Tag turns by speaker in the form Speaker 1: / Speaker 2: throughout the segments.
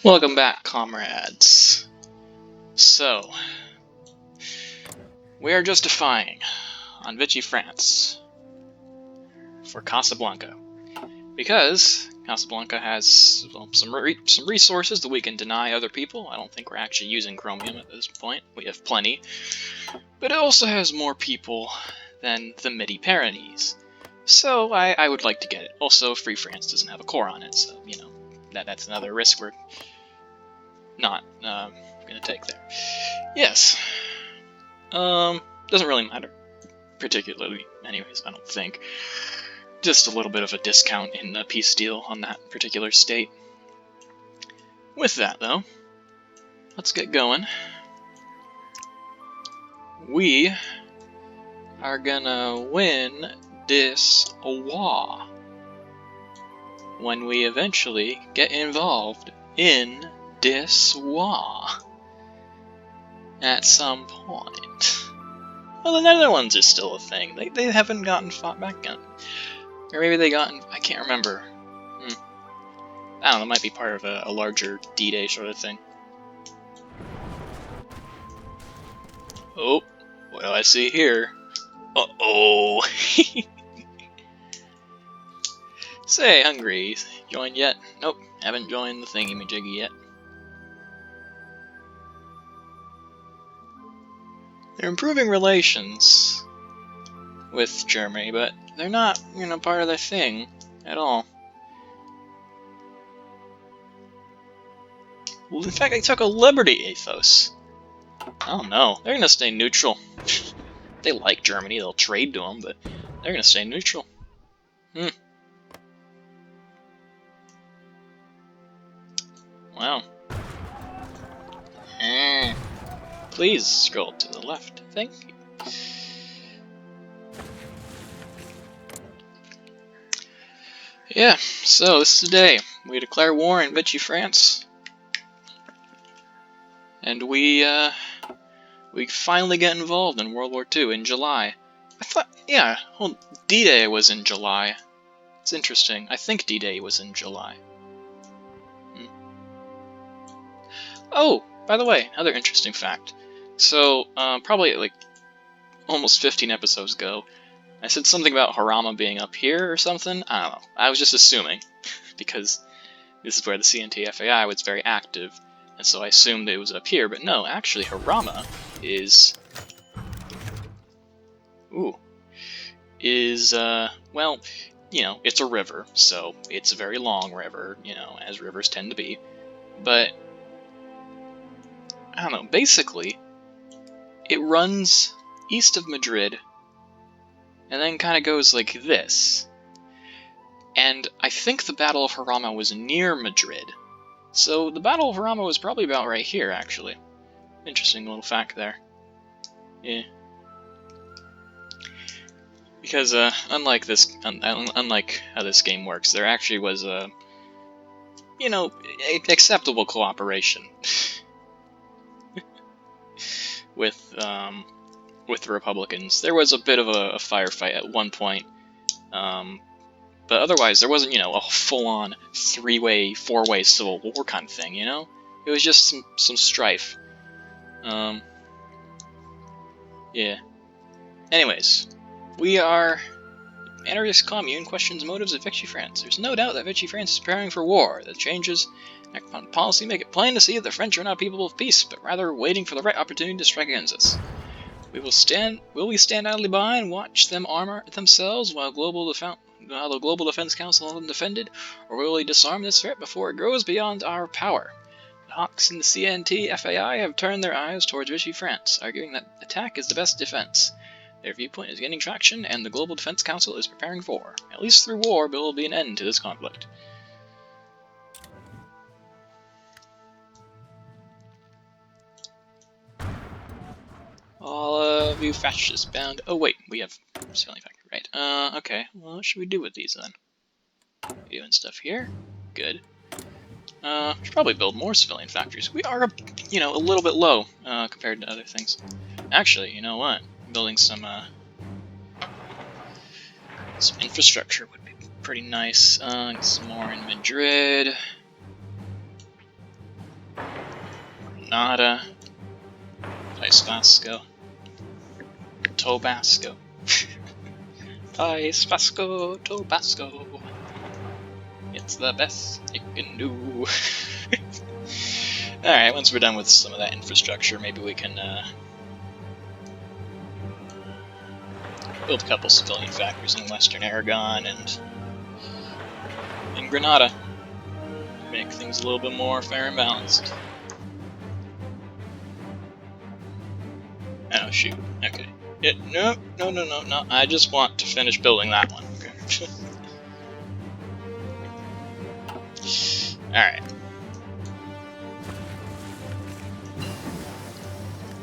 Speaker 1: Welcome back, comrades. So, we are justifying on Vichy, France for Casablanca. Because Casablanca has some resources that we can deny other people. I don't think we're actually using chromium at this point. We have plenty. But it also has more people than the Midi-Pyrenees. So I would like to get it. Also, Free France doesn't have a core on it, so, you know, that's another risk we're not going to take there. Yes. Doesn't really matter, particularly, anyways, I don't think. Just a little bit of a discount in the peace deal on that particular state. With that, though, let's get going. We are gonna win this war when we eventually get involved in this war at some point. Well, the Netherlands is still a thing. They haven't gotten fought back yet. Or maybe they gotten... I can't remember. I don't know, it might be part of a larger D-Day sort of thing. Oh, what do I see here? Uh-oh! Say, Hungary, joined yet? Nope, haven't joined the thingy-majiggy yet. They're improving relations with Germany, but they're not, you know, part of their thing at all. Well, in fact, they took a liberty ethos. Oh no, they're gonna stay neutral. They like Germany, they'll trade to them, but they're gonna stay neutral. Wow. Please scroll to the left. Thank you. Yeah, so this is the day. We declare war in Vichy, France. And we finally get involved in World War II in July. I thought, yeah, well, D-Day was in July. It's interesting. I think D-Day was in July. Oh, by the way, another interesting fact. So, probably like almost 15 episodes ago, I said something about Harama being up here or something. I don't know. I was just assuming, because this is where the CNT FAI was very active, and so I assumed it was up here, but no, actually Harama is... well, you know, it's a river, so it's a very long river, you know, as rivers tend to be, but, I don't know, basically, it runs east of Madrid, and then kind of goes like this. And I think the Battle of Harama was near Madrid. So the Battle of Harama was probably about right here, actually. Interesting little fact there. Yeah. Because, unlike how this game works, there actually was you know, acceptable cooperation with the Republicans. There was a bit of a firefight at one point, but otherwise there wasn't, you know, a full-on three-way, four-way civil war kind of thing, you know? It was just some strife. Yeah. Anyways, we are... Anarchist commune questions motives of Vichy France. There's no doubt that Vichy France is preparing for war. The changes in policy make it plain to see that the French are not people of peace, but rather waiting for the right opportunity to strike against us. Will we stand idly by and watch them armor themselves while the Global Defense Council has them defended, or will we disarm this threat before it grows beyond our power? The hawks in the CNT FAI have turned their eyes towards Vichy France, arguing that attack is the best defense. Their viewpoint is gaining traction, and the Global Defense Council is preparing for war. At least through war, there will be an end to this conflict. All of you fascists bound... Oh wait, we have civilian factory, right. Okay, well, what should we do with these then? Doing stuff here? Good. We should probably build more civilian factories. We are, you know, a little bit low, compared to other things. Actually, you know what? Building some infrastructure would be pretty nice. Some more in Madrid. Granada, País Vasco, Tobasco. País Vasco, Tobasco. It's the best you can do. Alright, once we're done with some of that infrastructure, maybe we can build a couple civilian factories in Western Aragon and in Granada. Make things a little bit more fair and balanced. Oh, shoot. Okay. No. I just want to finish building that one. Okay. Alright.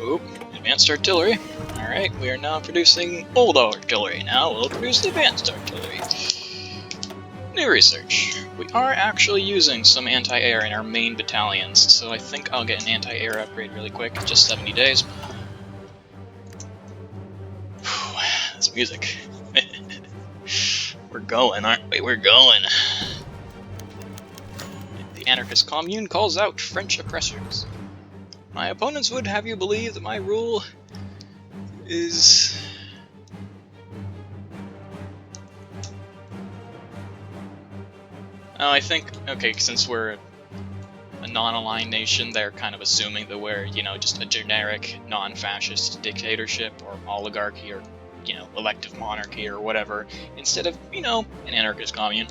Speaker 1: Oop, advanced artillery. Alright, we are now producing old artillery. Now we'll produce advanced artillery. New research. We are actually using some anti-air in our main battalions, so I think I'll get an anti-air upgrade really quick. Just 70 days. Whew, this music. We're going, aren't we? We're going. The Anarchist commune calls out French oppressors. My opponents would have you believe that my rule is... Oh, I think, okay, since we're a non-aligned nation, they're kind of assuming that we're, you know, just a generic non-fascist dictatorship or oligarchy or, you know, elective monarchy or whatever, instead of, you know, an anarchist commune.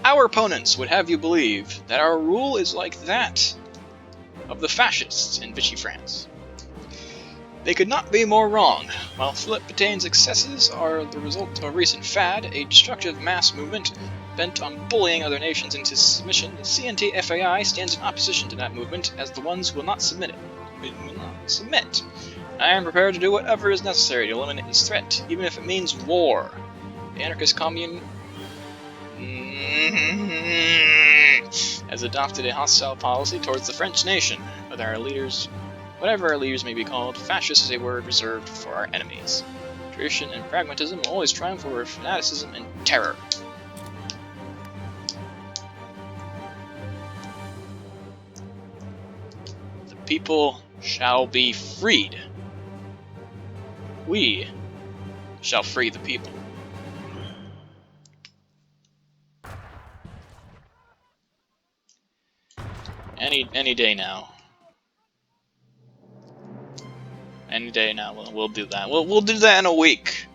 Speaker 1: Our opponents would have you believe that our rule is like that of the fascists in Vichy France. They could not be more wrong. While Philippe Pétain's excesses are the result of a recent fad, a destructive mass movement bent on bullying other nations into submission, the CNT-FAI stands in opposition to that movement as the ones who will not submit. I am prepared to do whatever is necessary to eliminate this threat, even if it means war. The anarchist commune has adopted a hostile policy towards the French nation, whatever our leaders may be called. Fascist is a word reserved for our enemies. Tradition and pragmatism will always triumph over fanaticism and terror. The people shall be freed. We shall free the people. Any day now. Any day now. We'll do that. We'll do that in a week.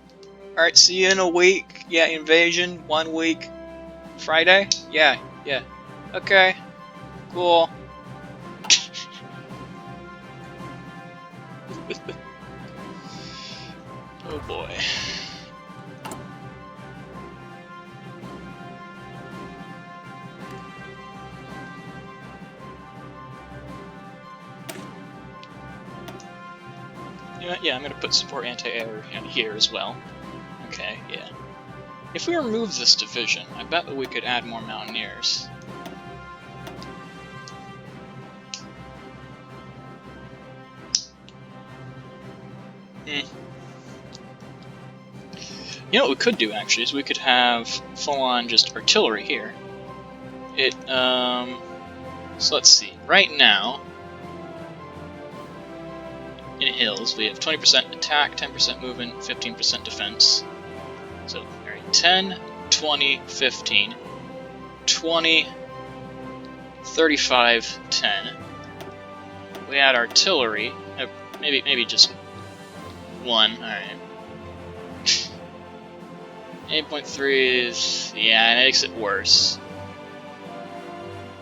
Speaker 1: All right. See you in a week. Yeah. Invasion. 1 week. Friday. Yeah. Okay. Cool. Oh boy. Yeah, I'm gonna put support anti-air here as well. Okay, yeah. If we remove this division, I bet that we could add more mountaineers. You know what we could do, actually, is we could have full-on just artillery here. So let's see. Right now, in hills, we have 20% attack, 10% movement, 15% defense. So, alright, 10, 20, 15, 20, 35, 10. We add artillery, maybe just one, alright. 8.3 is, yeah, it makes it worse.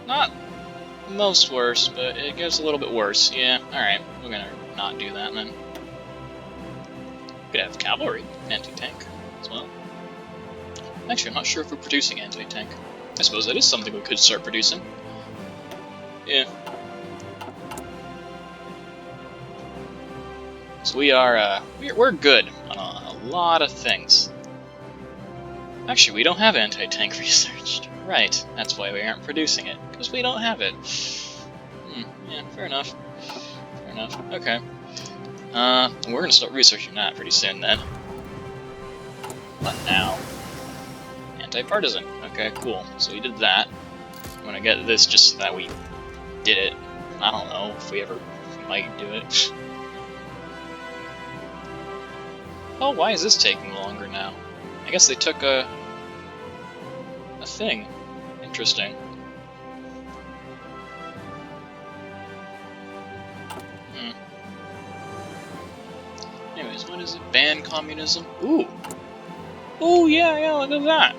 Speaker 1: Not most worse, but it gets a little bit worse. Yeah, alright, we're gonna not do that then. Could have cavalry, anti-tank as well. Actually, I'm not sure if we're producing anti-tank. I suppose that is something we could start producing. Yeah. So we are, we're good on a lot of things. Actually, we don't have anti-tank researched. Right, that's why we aren't producing it, because we don't have it. Yeah, fair enough. Fair enough. Okay. We're gonna start researching that pretty soon then. What now? Anti-partisan. Okay, cool. So we did that. I'm gonna get this just so that we did it. I don't know if we ever might do it. Oh, why is this taking longer now? I guess they took a thing. Interesting. Anyways, what is it? Ban communism? Ooh. Ooh, yeah, look at that.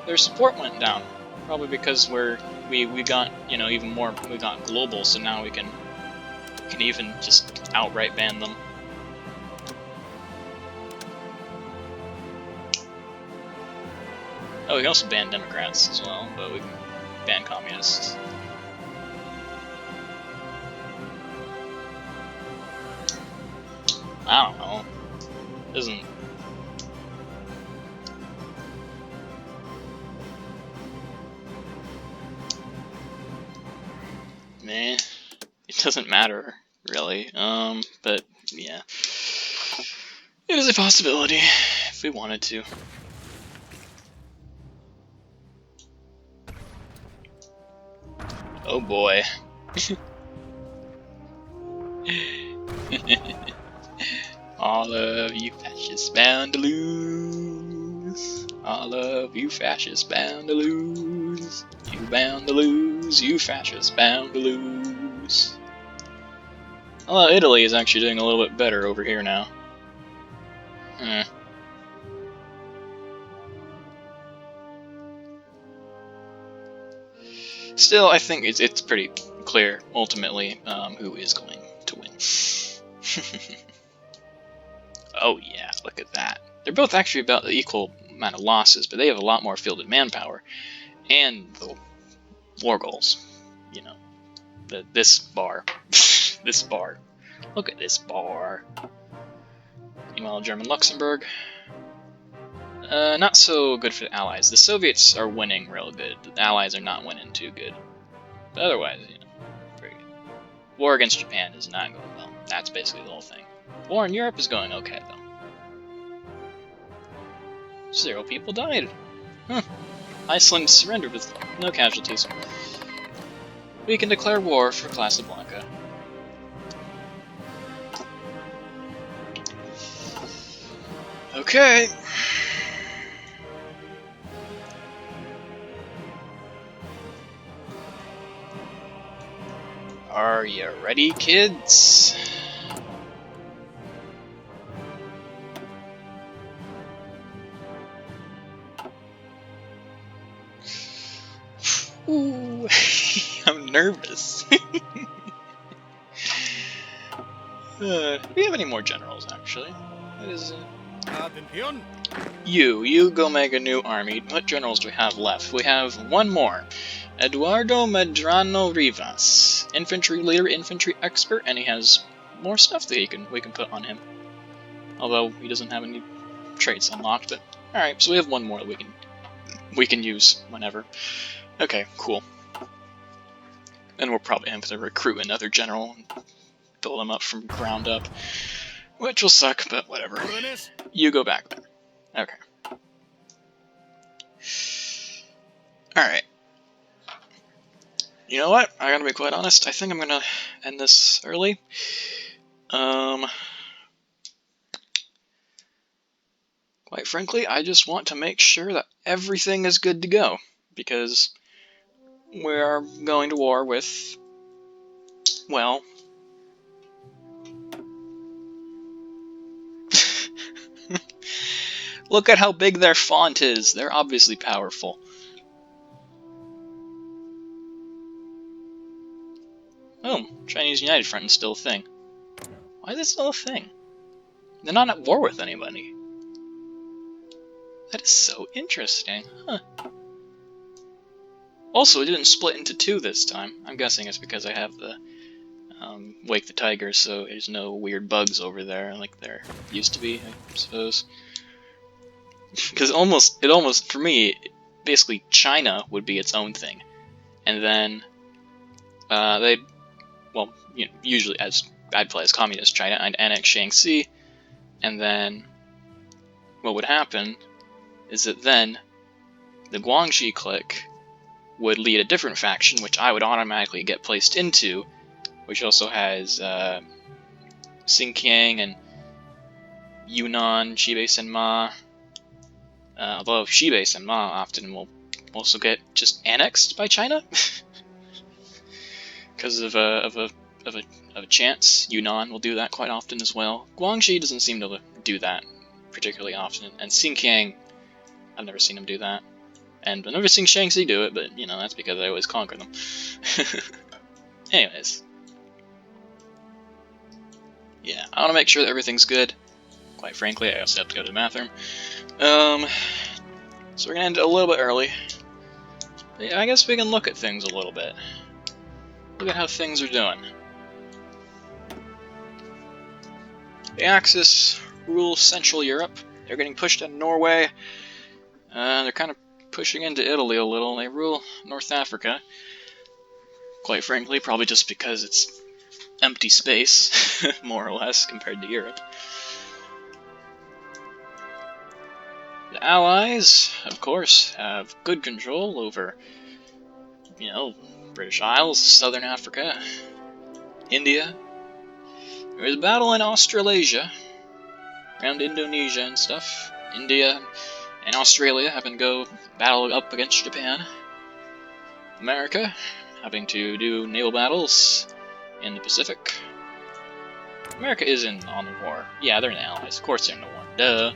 Speaker 1: Their support went down. Probably because we got, you know, even more, we got global, so now we can even just outright ban them. Oh, we can also ban Democrats as well, but we can ban communists. I don't know. Isn't... Meh. It doesn't matter, really. But, yeah. It is a possibility, if we wanted to. Oh boy. All of you fascists bound to lose. All of you fascists bound to lose. You bound to lose. You fascists bound to lose. Although Italy is actually doing a little bit better over here now. Still, I think it's pretty clear, ultimately, who is going to win. Oh yeah, look at that. They're both actually about the equal amount of losses, but they have a lot more fielded manpower. And the war goals. You know, this bar. This bar. Look at this bar. Meanwhile, German Luxembourg. Not so good for the Allies. The Soviets are winning real good. The Allies are not winning too good. But otherwise, you know, pretty good. War against Japan is not going well. That's basically the whole thing. War in Europe is going okay, though. 0 people died. Iceland surrendered with no casualties. We can declare war for Casablanca. Okay. Are you ready, kids? Ooh, I'm nervous. Do we have any more generals, actually? What is it? You go make a new army. What generals do we have left? We have one more. Eduardo Medrano Rivas. Infantry leader, infantry expert, and he has more stuff that we can put on him. Although he doesn't have any traits unlocked, but alright, so we have one more that we can use whenever. Okay, cool. And we'll probably have to recruit another general and build him up from ground up. Which will suck, but whatever. You go back there. Okay. Alright. You know what? I gotta be quite honest, I think I'm gonna end this early. Quite frankly, I just want to make sure that everything is good to go. Because we are going to war with, well... Look at how big their font is. They're obviously powerful. Oh, Chinese United Front is still a thing. Why is it still a thing? They're not at war with anybody. That is so interesting. Huh. Also, it didn't split into 2 this time. I'm guessing it's because I have the Wake the Tigers, so there's no weird bugs over there like there used to be, I suppose. Because it almost, for me, basically China would be its own thing. And then, they'd, well, you know, usually I'd play as Communist China, I'd annex Shaanxi, and then what would happen is that then the Guangxi clique would lead a different faction, which I would automatically get placed into, which also has Xinjiang and Yunnan, Xibei and Ma. Although Xibei and Ma often will also get just annexed by China because of a chance. Yunnan will do that quite often as well. Guangxi doesn't seem to do that particularly often, and Xinjiang, I've never seen him do that. And I've never seen Shaanxi do it, but, you know, that's because I always conquer them. Anyways. Yeah, I want to make sure that everything's good. Quite frankly, I also have to go to the bathroom. So we're going to end it a little bit early. But yeah, I guess we can look at things a little bit. Look at how things are doing. The Axis rules Central Europe. They're getting pushed into Norway. They're kind of pushing into Italy a little. They rule North Africa. Quite frankly, probably just because it's empty space, more or less, compared to Europe. The Allies, of course, have good control over, you know, British Isles, Southern Africa, India. There was a battle in Australasia, around Indonesia and stuff. India and Australia having to go battle up against Japan. America having to do naval battles in the Pacific. America is on the war. Yeah, they're in the Allies. Of course they're in the war. Duh.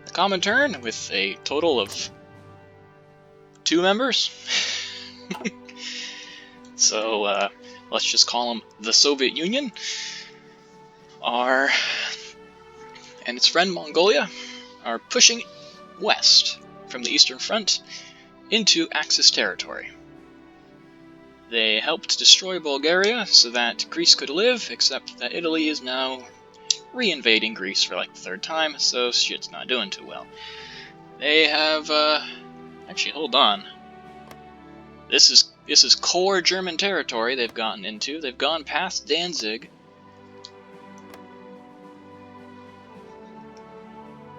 Speaker 1: The Comintern with a total of 2 members. So, let's just call them the Soviet Union. And its friend Mongolia are pushing west from the Eastern Front into Axis territory. They helped destroy Bulgaria so that Greece could live, except that Italy is now re-invading Greece for like the 3rd time, so shit's not doing too well. They have, actually, hold on. This is core German territory they've gotten into. They've gone past Danzig.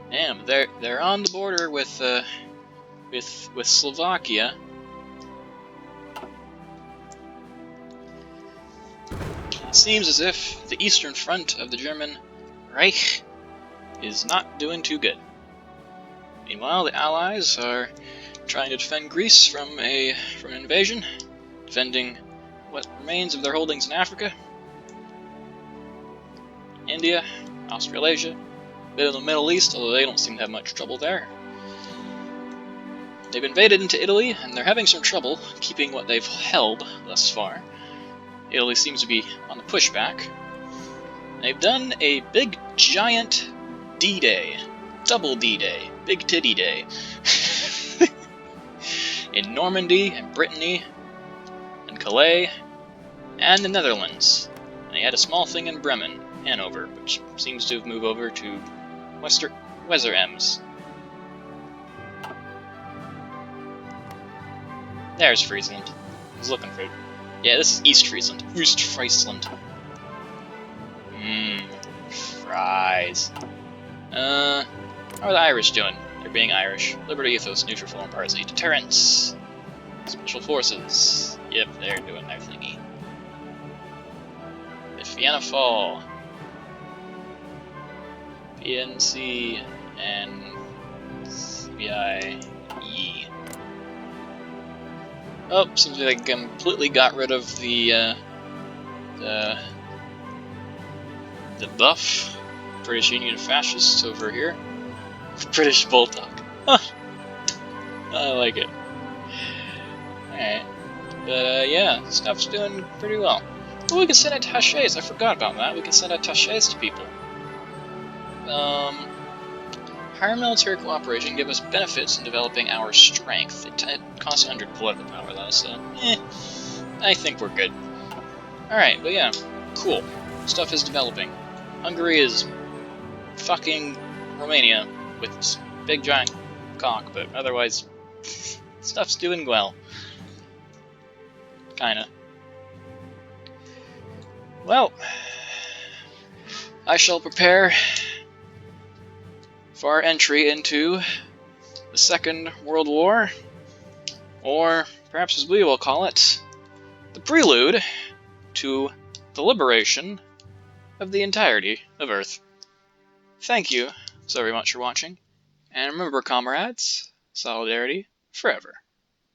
Speaker 1: Damn, they're on the border with Slovakia. It seems as if the eastern front of the German Reich is not doing too good. Meanwhile, the Allies are trying to defend Greece from an invasion, defending what remains of their holdings in Africa, India, Australasia, a bit of the Middle East, although they don't seem to have much trouble there. They've invaded into Italy, and they're having some trouble keeping what they've held thus far. Italy seems to be on the pushback. They've done a big, giant D-Day. Double D-Day. Big Titty Day. In Normandy, and Brittany, and Calais, and the Netherlands. And they had a small thing in Bremen, Hanover, which seems to have moved over to Wezerems. There's Friesland. I was looking for it. Yeah, this is East Friesland. Ostfriesland. Fries. How are the Irish doing? They're being Irish. Liberty, ethos, neutral, foreign policy. Deterrence. Special forces. Yep, they're doing their thingy. At Vienna Fall. PNC and CBI. Oh, seems like they completely got rid of the buff. British Union Fascists over here. British Bulldog. Huh. I like it. Alright. But, yeah, stuff's doing pretty well. Oh, we can send attaches. I forgot about that. We can send attaches to people. Higher military cooperation give us benefits in developing our strength. It costs 100 political power, though, so I think we're good. Alright, but yeah, cool. Stuff is developing. Hungary is fucking Romania with its big giant cock, but otherwise, stuff's doing well. Kinda. Well, I shall prepare for our entry into the Second World War. or perhaps as we will call it, the prelude to the liberation of the entirety of Earth. Thank you so very much for watching, and remember, comrades, solidarity forever.